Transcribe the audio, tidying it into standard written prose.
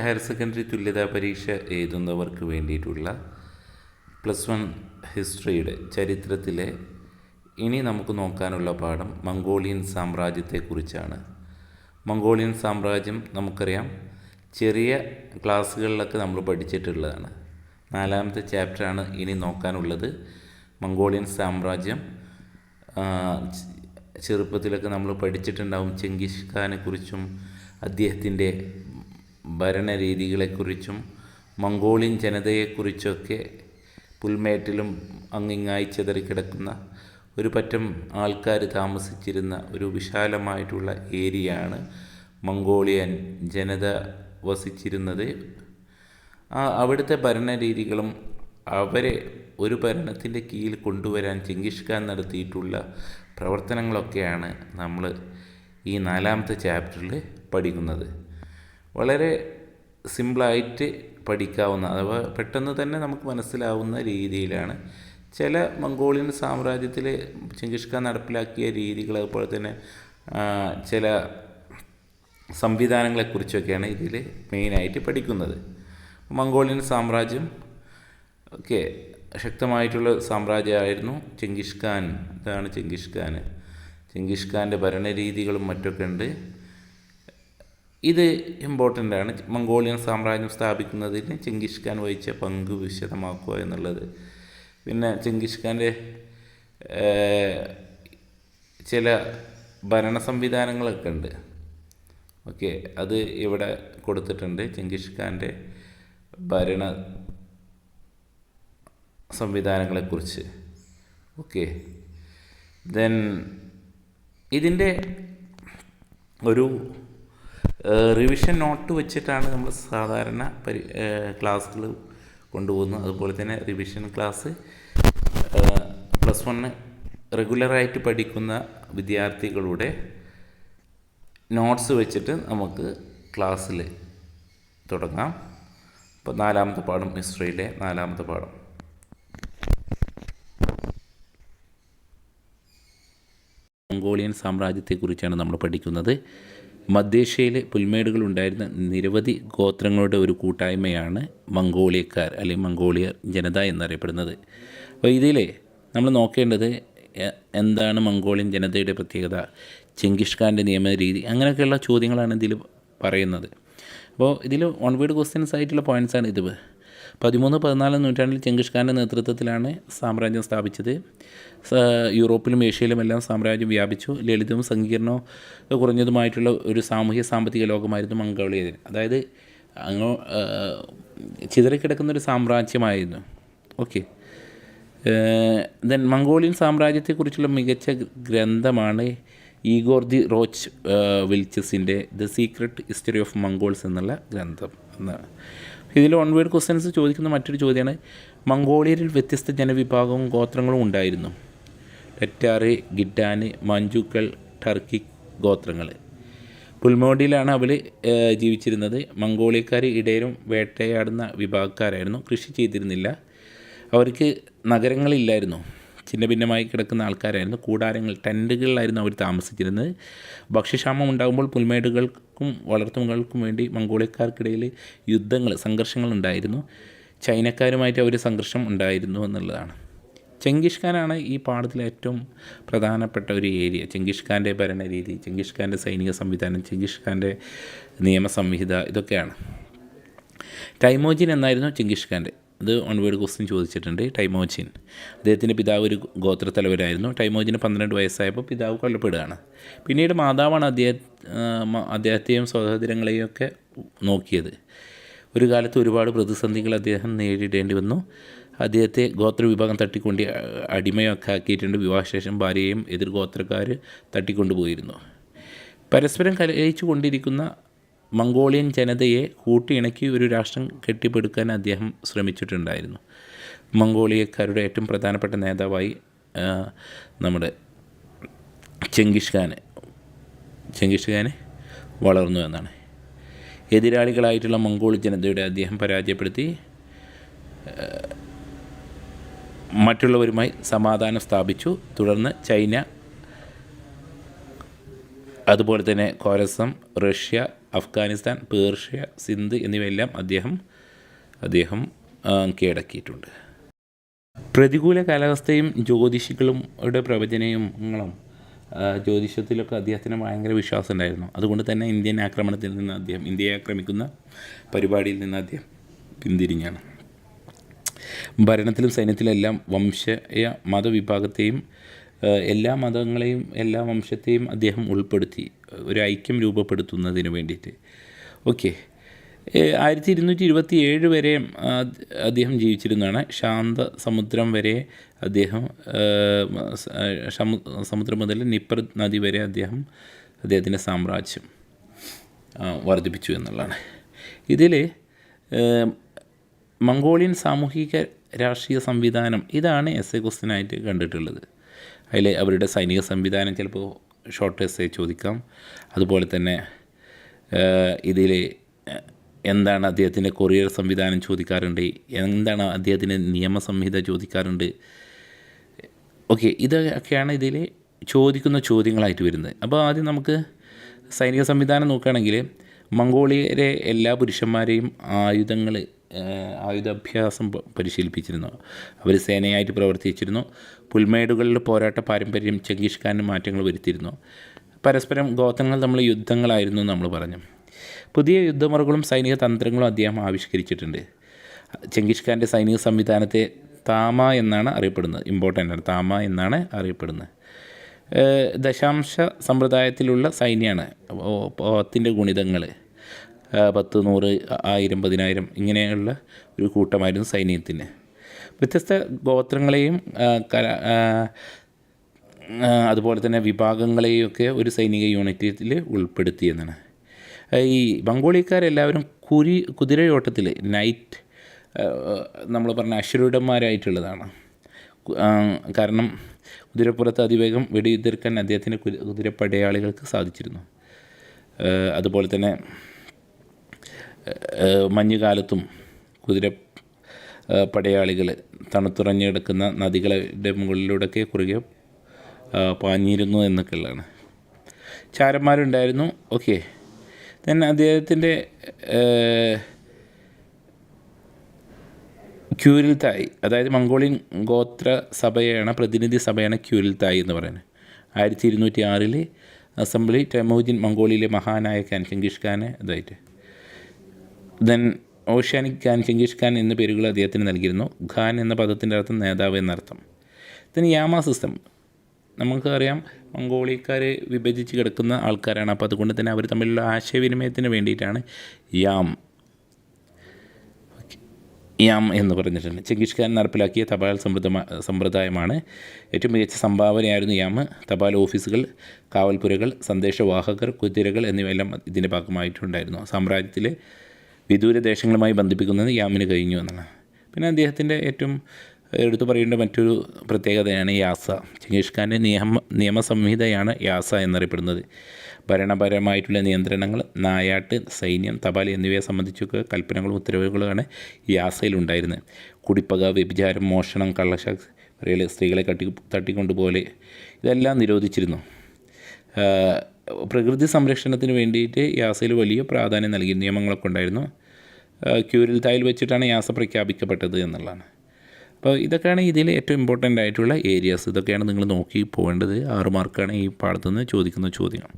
Higher secondary തുല്യതാ പരീക്ഷ എഴുതുന്നവർക്ക് വേണ്ടിയിട്ടുള്ള +1 ഹിസ്റ്ററിയുടെ ചരിത്രത്തിലെ ഇനി നമുക്ക് നോക്കാനുള്ള പാഠം മംഗോളിയൻ സാമ്രാജ്യത്തെക്കുറിച്ചാണ്. മംഗോളിയൻ സാമ്രാജ്യം നമുക്കറിയാം, ചെറിയ ക്ലാസ്സുകളിലൊക്കെ നമ്മൾ പഠിച്ചിട്ടുള്ളതാണ്. 4ാമത്തെ ചാപ്റ്ററാണ് ഇനി നോക്കാനുള്ളത്. മംഗോളിയൻ സാമ്രാജ്യം ചെറുപ്പത്തിലൊക്കെ നമ്മൾ പഠിച്ചിട്ടുണ്ടാവും. ചെങ്കിസ് ഖാനെ കുറിച്ചും അദ്ദേഹത്തിൻ്റെ ഭരണരീതികളെക്കുറിച്ചും മംഗോളിയൻ ജനതയെക്കുറിച്ചൊക്കെ പുൽമേട്ടിലും അങ്ങിങ്ങായി ചിതറിക്കിടക്കുന്ന ഒരു പറ്റം ആൾക്കാർ താമസിച്ചിരുന്ന ഒരു വിശാലമായിട്ടുള്ള ഏരിയയാണ് മംഗോളിയൻ ജനത വസിച്ചിരുന്നത്. അവിടുത്തെ ഭരണരീതികളും അവരെ ഒരു ഭരണത്തിൻ്റെ കീഴിൽ കൊണ്ടുവരാൻ ചെങ്കിസ് ഖാൻ നടത്തിയിട്ടുള്ള പ്രവർത്തനങ്ങളൊക്കെയാണ് നമ്മൾ ഈ 4ാമത്തെ ചാപ്റ്ററിൽ പഠിക്കുന്നത്. വളരെ സിമ്പിളായിട്ട് പഠിക്കാവുന്ന, അഥവാ പെട്ടെന്ന് തന്നെ നമുക്ക് മനസ്സിലാവുന്ന രീതിയിലാണ് ചില മംഗോളിയൻ സാമ്രാജ്യത്തിൽ ചെങ്കിസ് ഖാൻ നടപ്പിലാക്കിയ രീതികൾ, അതുപോലെ തന്നെ ചില സംവിധാനങ്ങളെക്കുറിച്ചൊക്കെയാണ് ഇതിൽ മെയിനായിട്ട് പഠിക്കുന്നത്. മംഗോളിയൻ സാമ്രാജ്യം ശക്തമായിട്ടുള്ള സാമ്രാജ്യമായിരുന്നു ചെങ്കിസ് ഖാൻ. ഇതാണ് ചെങ്കിസ് ഖാൻ. ചെങ്കിസ് ഖാൻ്റെ ഭരണരീതികളും മറ്റൊക്കെ ഉണ്ട്. ഇത് ഇമ്പോർട്ടൻ്റ് ആണ്. മംഗോളിയൻ സാമ്രാജ്യം സ്ഥാപിക്കുന്നതിന് ചെങ്കിസ് ഖാൻ വഹിച്ച പങ്ക് വിശദമാക്കുക എന്നുള്ളത്. പിന്നെ ചെങ്കിസ് ഖാൻ്റെ ചില ഭരണ സംവിധാനങ്ങളൊക്കെ ഉണ്ട്. അത് ഇവിടെ കൊടുത്തിട്ടുണ്ട്. ചെങ്കിസ് ഖാൻ്റെ ഭരണ സംവിധാനങ്ങളെക്കുറിച്ച്. ദെൻ ഇതിൻ്റെ ഒരു റിവിഷൻ നോട്ട് വെച്ചിട്ടാണ് നമ്മൾ സാധാരണ ക്ലാസ്സുകൾ കൊണ്ടുപോകുന്നത്. അതുപോലെ തന്നെ റിവിഷൻ ക്ലാസ് +1 റെഗുലറായിട്ട് പഠിക്കുന്ന വിദ്യാർത്ഥികളുടെ നോട്ട്സ് വെച്ചിട്ട് നമുക്ക് ക്ലാസ്സിൽ തുടങ്ങാം. അപ്പോൾ 4ാമത്തെ പാഠം, ഹിസ്റ്ററിയിലെ 4ാമത്തെ പാഠം. മംഗോളിയൻ സാമ്രാജ്യത്തെക്കുറിച്ചാണ് നമ്മൾ പഠിക്കുന്നത്. മധ്യേഷ്യയിലെ പുൽമേടുകളുണ്ടായിരുന്ന നിരവധി ഗോത്രങ്ങളുടെ ഒരു കൂട്ടായ്മയാണ് മംഗോളിയക്കാർ, അല്ലെങ്കിൽ മംഗോളിയർ ജനത എന്നറിയപ്പെടുന്നത്. അപ്പോൾ ഇതിൽ നമ്മൾ നോക്കേണ്ടത് എന്താണ് മംഗോളിയൻ ജനതയുടെ പ്രത്യേകത, ചെങ്കിസ് ഖാൻ്റെ നിയമരീതി, അങ്ങനെയൊക്കെയുള്ള ചോദ്യങ്ങളാണ് ഇതിൽ പറയുന്നത്. അപ്പോൾ ഇതിൽ 1 വേർഡ് ക്വസ്റ്റ്യൻസ് ആയിട്ടുള്ള പോയിൻറ്റ്സാണ് ഇത്. 13-14 നൂറ്റാണ്ടിൽ ചെങ്കിസ് ഖാൻ്റെ നേതൃത്വത്തിലാണ് സാമ്രാജ്യം സ്ഥാപിച്ചത്. യൂറോപ്പിലും ഏഷ്യയിലുമെല്ലാം സാമ്രാജ്യം വ്യാപിച്ചു. ലളിതവും സങ്കീർണവും കുറഞ്ഞതുമായിട്ടുള്ള ഒരു സാമൂഹ്യ സാമ്പത്തിക ലോകമായിരുന്നു മംഗോളിയൻ. അതായത് ചിതറിക്കിടക്കുന്നൊരു സാമ്രാജ്യമായിരുന്നു. ദെൻ മംഗോളിയൻ സാമ്രാജ്യത്തെക്കുറിച്ചുള്ള മികച്ച ഗ്രന്ഥമാണ് ഈഗോർ ദി റോച്ച് വിൽച്ചസിൻ്റെ the secret history of Mongols എന്നുള്ള ഗ്രന്ഥം എന്നാണ്. ഇതിൽ 1 വേർഡ് ക്വസ്റ്റ്യൻസ് ചോദിക്കുന്ന മറ്റൊരു ചോദ്യമാണ്, മംഗോളിയരിൽ വ്യത്യസ്ത ജനവിഭാഗവും ഗോത്രങ്ങളും ഉണ്ടായിരുന്നു. ടെറ്റാറ്, ഗിഡാന്, മഞ്ജുക്കൾ, ടർക്കി ഗോത്രങ്ങൾ. പുൽമോടിയിലാണ് അവർ ജീവിച്ചിരുന്നത്. മംഗോളിയക്കാർ ഇടയരും വേട്ടയാടുന്ന വിഭാഗക്കാരായിരുന്നു. കൃഷി ചെയ്തിരുന്നില്ല. അവർക്ക് നഗരങ്ങളില്ലായിരുന്നു. ഛിന്ന ഭിന്നമായി കിടക്കുന്ന ആൾക്കാരായിരുന്നു. കൂടാരങ്ങൾ, ടെൻറ്റുകളിലായിരുന്നു അവർ താമസിച്ചിരുന്നത്. ഭക്ഷ്യക്ഷാമം ഉണ്ടാകുമ്പോൾ പുൽമേടുകൾക്കും വളർത്തുമൃഗങ്ങൾക്കും വേണ്ടി മംഗോളിയക്കാർക്കിടയിൽ സംഘർഷങ്ങൾ ഉണ്ടായിരുന്നു. ചൈനക്കാരുമായിട്ട് അവർ സംഘർഷം ഉണ്ടായിരുന്നു എന്നുള്ളതാണ്. ചെങ്കിസ് ഖാനാണ് ഈ പാഠത്തിലെ ഏറ്റവും പ്രധാനപ്പെട്ട ഒരു ഏരിയ. ചെങ്കിസ് ഖാൻ്റെ ഭരണരീതി, ചെങ്കിസ് ഖാൻ്റെ സൈനിക സംവിധാനം, ചെങ്കിസ് ഖാൻ്റെ നിയമസംഹിത, ഇതൊക്കെയാണ്. ടൈമോജിൻ എന്നായിരുന്നു ചെങ്കിസ് ഖാൻ്റെ. അത് 1 വേർഡ് ക്വസ്റ്റ്യൻ ചോദിച്ചിട്ടുണ്ട്. ടൈമോജിൻ, അദ്ദേഹത്തിൻ്റെ പിതാവ് ഒരു ഗോത്രത്തലവരായിരുന്നു. ടൈമോജിന് 12 വയസ്സായപ്പോൾ പിതാവ് കൊല്ലപ്പെടുകയാണ്. പിന്നീട് മാതാവാണ് അദ്ദേഹത്തെയും സഹോദരങ്ങളെയും ഒക്കെ നോക്കിയത്. ഒരു കാലത്ത് ഒരുപാട് പ്രതിസന്ധികൾ അദ്ദേഹം നേരിടേണ്ടി വന്നു. അദ്ദേഹത്തെ ഗോത്രവിഭാഗം തട്ടിക്കൊണ്ട് അടിമയൊക്കെ ആക്കിയിട്ടുണ്ട്. വിവാഹശേഷം ഭാര്യയെയും എതിർ ഗോത്രക്കാർ തട്ടിക്കൊണ്ടുപോയിരുന്നു. പരസ്പരം കലഹിച്ചു കൊണ്ടിരിക്കുന്ന മംഗോളിയൻ ജനതയെ കൂട്ടിയിണക്കി ഒരു രാഷ്ട്രം കെട്ടിപ്പടുക്കാൻ അദ്ദേഹം ശ്രമിച്ചിട്ടുണ്ടായിരുന്നു. മംഗോളിയക്കാരുടെ ഏറ്റവും പ്രധാനപ്പെട്ട നേതാവായി നമ്മുടെ ചെങ്കിസ് ഖാൻ വളർന്നു എന്നാണ്. എതിരാളികളായിട്ടുള്ള മംഗോൾ ജനതയുടെ അദ്ദേഹം പരാജയപ്പെടുത്തി മറ്റുള്ളവരുമായി സമാധാനം സ്ഥാപിച്ചു. തുടർന്ന് അതുപോലെ തന്നെ ഖോറസം, റഷ്യ, അഫ്ഗാനിസ്ഥാൻ, പേർഷ്യ, സിന്ധ് എന്നിവയെല്ലാം അദ്ദേഹം കീഴടക്കിയിട്ടുണ്ട്. പ്രതികൂല കാലാവസ്ഥയും ജ്യോതിഷികളുടെ പ്രവചനങ്ങളും ജ്യോതിഷത്തിലൊക്കെ അദ്ദേഹത്തിന് ഭയങ്കര വിശ്വാസം ഉണ്ടായിരുന്നു. അതുകൊണ്ട് തന്നെ ഇന്ത്യയെ ആക്രമിക്കുന്ന പരിപാടിയിൽ നിന്ന് അദ്ദേഹം പിന്തിരിഞ്ഞാണ്. ഭരണത്തിലും സൈന്യത്തിലെല്ലാം വംശീയ മതവിഭാഗത്തെയും എല്ലാ മതങ്ങളെയും എല്ലാ വംശത്തെയും അദ്ദേഹം ഉൾപ്പെടുത്തി ഒരു ഐക്യം രൂപപ്പെടുത്തുന്നതിന് വേണ്ടിയിട്ട്. ഓക്കെ, 1227 വരെ അദ്ദേഹം ജീവിച്ചിരുന്നതാണ്. ശാന്ത സമുദ്രം വരെ അദ്ദേഹം സമുദ്രം മുതൽ നിപ്പർ നദി വരെ അദ്ദേഹത്തിൻ്റെ സാമ്രാജ്യം വർദ്ധിപ്പിച്ചു എന്നുള്ളതാണ്. ഇതിൽ മംഗോളിയൻ സാമൂഹിക രാഷ്ട്രീയ സംവിധാനം ഇതാണ് എസ് എ ക്വസ്റ്റ്യനായിട്ട് കണ്ടിട്ടുള്ളത്. അതിൽ അവരുടെ സൈനിക സംവിധാനം ചിലപ്പോൾ ഷോർട്ട് എസ് എ ചോദിക്കാം. അതുപോലെ തന്നെ ഇതിൽ എന്താണ് അദ്ദേഹത്തിൻ്റെ കൊറിയർ സംവിധാനം ചോദിക്കാറുണ്ട്, എന്താണ് അദ്ദേഹത്തിൻ്റെ നിയമസംഹിത ചോദിക്കാറുണ്ട്. ഓക്കെ, ഇതൊക്കെയാണ് ഇതിൽ ചോദിക്കുന്ന ചോദ്യങ്ങളായിട്ട് വരുന്നത്. അപ്പോൾ ആദ്യം നമുക്ക് സൈനിക സംവിധാനം നോക്കുകയാണെങ്കിൽ മംഗോളിയരെ എല്ലാ പുരുഷന്മാരെയും ആയുധാഭ്യാസം പരിശീലിപ്പിച്ചിരുന്നു. അവർ സേനയായിട്ട് പ്രവർത്തിച്ചിരുന്നു. പുൽമേടുകളിൽ പോരാട്ട പാരമ്പര്യം ചെങ്കിസ് ഖാന് മാറ്റങ്ങൾ വരുത്തിയിരുന്നു. പരസ്പരം ഗോത്രങ്ങൾ തമ്മിൽ യുദ്ധങ്ങളായിരുന്നു നമ്മൾ പറഞ്ഞു. പുതിയ യുദ്ധമുറകളും സൈനിക തന്ത്രങ്ങളും അദ്ദേഹം ആവിഷ്കരിച്ചിട്ടുണ്ട്. ചെങ്കിസ് ഖാൻ്റെ സൈനിക സംവിധാനത്തെ താമ എന്നാണ് അറിയപ്പെടുന്നത്. ഇമ്പോർട്ടൻ്റ് താമ എന്നാണ് അറിയപ്പെടുന്നത്. ദശാംശ സമ്പ്രദായത്തിലുള്ള സൈന്യമാണ്. 10ൻ്റെ ഗുണിതങ്ങൾ 10, 100, 1000, 10,000 ഇങ്ങനെയുള്ള ഒരു കൂട്ടമായിരുന്നു സൈന്യത്തിന്. വ്യത്യസ്ത ഗോത്രങ്ങളെയും അതുപോലെ തന്നെ വിഭാഗങ്ങളെയൊക്കെ ഒരു സൈനിക യൂണിറ്റിൽ ഉൾപ്പെടുത്തിയെന്നാണ്. ഈ മംഗോളിയക്കാരെല്ലാവരും കുതിരയോട്ടത്തിൽ നൈറ്റ് നമ്മൾ പറഞ്ഞ അശ്വരൂഢന്മാരായിട്ടുള്ളതാണ്. കാരണം കുതിരപ്പുറത്ത് അതിവേഗം വെടിയുതിർക്കാൻ അദ്ദേഹത്തിൻ്റെ കുതിരപ്പടയാളികൾക്ക് സാധിച്ചിരുന്നു. അതുപോലെ തന്നെ മഞ്ഞുകാലത്തും പടയാളികൾ തണുത്തുറഞ്ഞ് കിടക്കുന്ന നദികളുടെ മുകളിലൂടെയൊക്കെ കുറുകെ പാഞ്ഞിരുന്നു എന്നൊക്കെയുള്ളതാണ്. ചാരന്മാരുണ്ടായിരുന്നു. ഓക്കെ, then അദ്ദേഹത്തിൻ്റെ ക്യൂരിൽതായ്, അതായത് മംഗോളിയൻ ഗോത്ര സഭയാണ്, പ്രതിനിധി സഭയാണ് ക്യൂരിൽതായ് എന്ന് പറയുന്നത്. 1206 അസംബ്ലി ടെമൂജിൻ മംഗോളിയയിലെ മഹാനായ ഖാൻ ചെങ്കിസ് ഖാന് ഇതായിട്ട് then oceanic Khan, Genghis Khan എന്ന പേരുകൾ അദ്ദേഹത്തിന് നൽകിയിരുന്നു. ഖാൻ എന്ന പദത്തിൻ്റെ അർത്ഥം നേതാവ് എന്നർത്ഥം. ദെൻ യാമ സിസ്റ്റം, നമുക്കറിയാം മംഗോളിയക്കാർ വിഭജിച്ച് കിടക്കുന്ന ആൾക്കാരാണ്. അപ്പോൾ അതുകൊണ്ട് തന്നെ അവർ തമ്മിലുള്ള ആശയവിനിമയത്തിന് വേണ്ടിയിട്ടാണ് യാം എന്ന് പറഞ്ഞിട്ടുണ്ട്. ചെങ്കിസ് ഖാൻ നടപ്പിലാക്കിയ തപാൽ സമ്പ്രദായമാണ് ഏറ്റവും മികച്ച സംഭാവനയായിരുന്നു യാം. തപാൽ ഓഫീസുകൾ, കാവൽപ്പുരകൾ, സന്ദേശവാഹകർ, കുതിരകൾ എന്നിവയെല്ലാം ഇതിൻ്റെ ഭാഗമായിട്ടുണ്ടായിരുന്നു. സാമ്രാജ്യത്തിലെ വിദൂര ദേശങ്ങളുമായി ബന്ധിപ്പിക്കുന്നത് യാമിന് കഴിഞ്ഞു എന്നാണ്. പിന്നെ അദ്ദേഹത്തിൻ്റെ ഏറ്റവും എടുത്തു പറയേണ്ട മറ്റൊരു പ്രത്യേകതയാണ് യാസ. ചെങ്കിസ് ഖാൻ്റെ നിയമസംഹിതയാണ് യാസ എന്നറിയപ്പെടുന്നത്. ഭരണപരമായിട്ടുള്ള നിയന്ത്രണങ്ങൾ, നായാട്ട്, സൈന്യം, തപാൽ എന്നിവയെ സംബന്ധിച്ചൊക്കെ കൽപ്പനകളും ഉത്തരവുകളുമാണ് യാസയിലുണ്ടായിരുന്നത്. കുടിപ്പക, വ്യഭിചാരം, മോഷണം, കള്ളശാക്സ് പറയൽ, സ്ത്രീകളെ തട്ടിക്കൊണ്ടുപോലെ ഇതെല്ലാം നിരോധിച്ചിരുന്നു. പ്രകൃതി സംരക്ഷണത്തിന് വേണ്ടിയിട്ട് യാസയിൽ വലിയ പ്രാധാന്യം നൽകി നിയമങ്ങളൊക്കെ ഉണ്ടായിരുന്നു. ക്യൂരിൽതായിൽ വെച്ചിട്ടാണ് യാസ പ്രഖ്യാപിക്കപ്പെട്ടത് എന്നുള്ളതാണ്. അപ്പോൾ ഇതൊക്കെയാണ് ഇതിൽ ഏറ്റവും ഇമ്പോർട്ടൻ്റ് ആയിട്ടുള്ള ഏരിയാസ്. ഇതൊക്കെയാണ് നിങ്ങൾ നോക്കി പോകേണ്ടത്. 6 മാർക്കാണ് ഈ പാഠത്തുനിന്ന് ചോദിക്കുന്ന ചോദ്യങ്ങൾ.